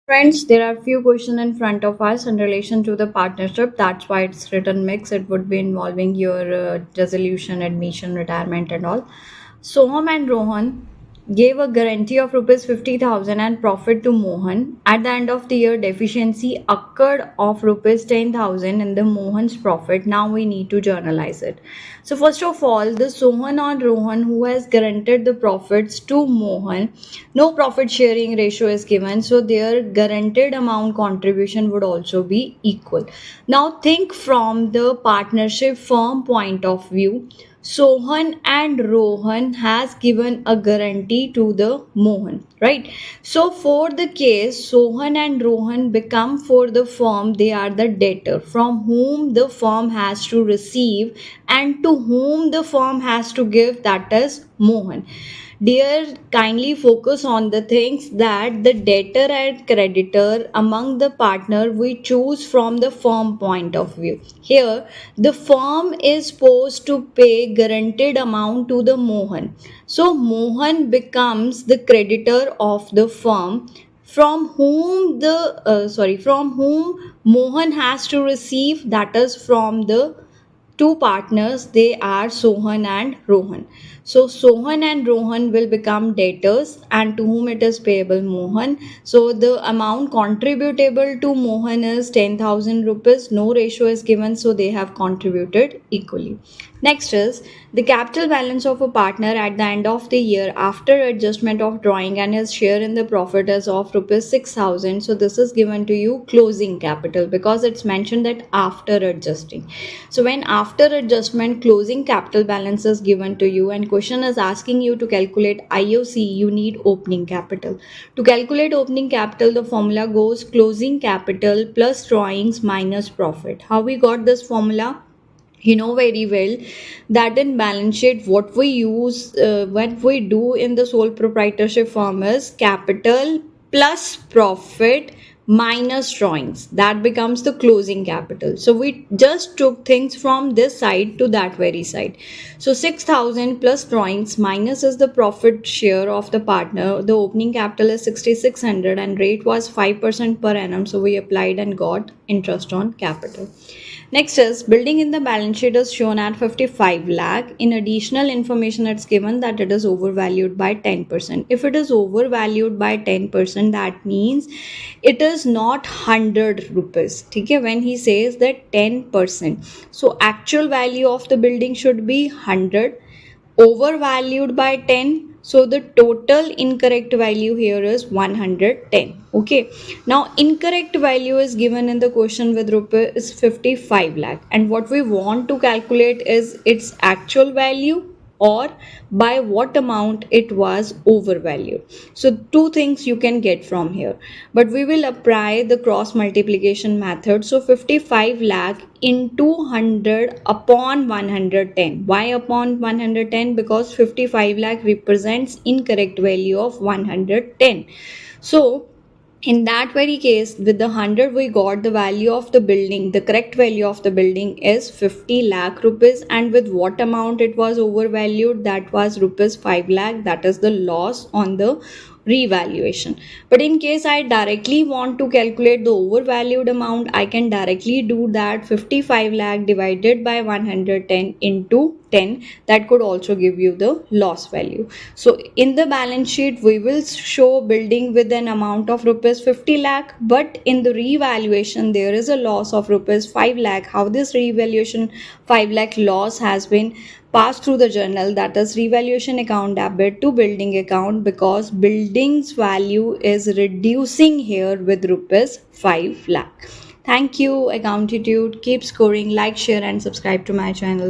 Friends, there are few questions in front of us in relation to the partnership. That's why it's written mix. It would be involving your resolution, admission, retirement, and all. Soham and Rohan gave a guarantee of rupees 50,000 and profit to Mohan. At the end of the year, deficiency occurred of rupees 10,000 in the Mohan's profit. Now we need to journalize it. So first of all, the Sohan or Rohan who has guaranteed the profits to Mohan, no profit sharing ratio is given, so their guaranteed amount contribution would also be equal. Now think from the partnership firm point of view. Sohan and Rohan has given a guarantee to the Mohan, right? So for the case, Sohan and Rohan become for the firm, they are the debtor from whom the firm has to receive and to whom the firm has to give, that is Mohan. Dear, kindly focus on the things that the debtor and creditor among the partner we choose from the firm point of view. Here, the firm is supposed to pay guaranteed amount to the Mohan. So Mohan becomes the creditor of the firm from whom Mohan has to receive, that is from the two partners, they are Sohan and Rohan. So Sohan and Rohan will become debtors and to whom it is payable Mohan. So the amount contributable to Mohan is 10,000 rupees. No ratio is given, so they have contributed equally. Next is the capital balance of a partner at the end of the year after adjustment of drawing and his share in the profit is of rupees 6,000. So this is given to you closing capital because it's mentioned that after adjusting. So when after adjustment closing capital balance is given to you and question is asking you to calculate IOC, you need opening capital. To calculate opening capital, the formula goes closing capital plus drawings minus profit. How we got this formula? You know very well that in balance sheet what we do in the sole proprietorship firm is capital plus profit minus drawings, that becomes the closing capital. So we just took things from this side to that very side. So 6,000 plus drawings minus is the profit share of the partner. The opening capital is 6,600 and rate was 5% per annum, so we applied and got interest on capital. Next is building in the balance sheet is shown at 55 lakh. In additional information, it's given that it is overvalued by 10%. If it is overvalued by 10%, that means it is not 100 rupees. Okay? When he says that 10%, so actual value of the building should be 100, overvalued by 10, so the total incorrect value here is 110. Okay, now incorrect value is given in the question with rupees 55 lakh, and what we want to calculate is its actual value or by what amount it was overvalued. So two things you can get from here, but we will apply the cross multiplication method. So 55 lakh into 100 upon 110. Why upon 110? Because 55 lakh represents incorrect value of 110. So in that very case, with the 100 we got the value of the building, the correct value of the building is 50 lakh rupees, and with what amount it was overvalued, that was rupees 5 lakh. That is the loss on the revaluation. But in case I directly want to calculate the overvalued amount, I can directly do that 55 lakh divided by 110 into 10. That could also give you the loss value. So in the balance sheet we will show building with an amount of rupees 50 lakh, but in the revaluation there is a loss of rupees 5 lakh. How this revaluation 5 lakh loss has been passed through the journal, that is revaluation account debit to building account, because building's value is reducing here with rupees 5 lakh. Thank you, Accountitude. Keep scoring, like, share and subscribe to my channel.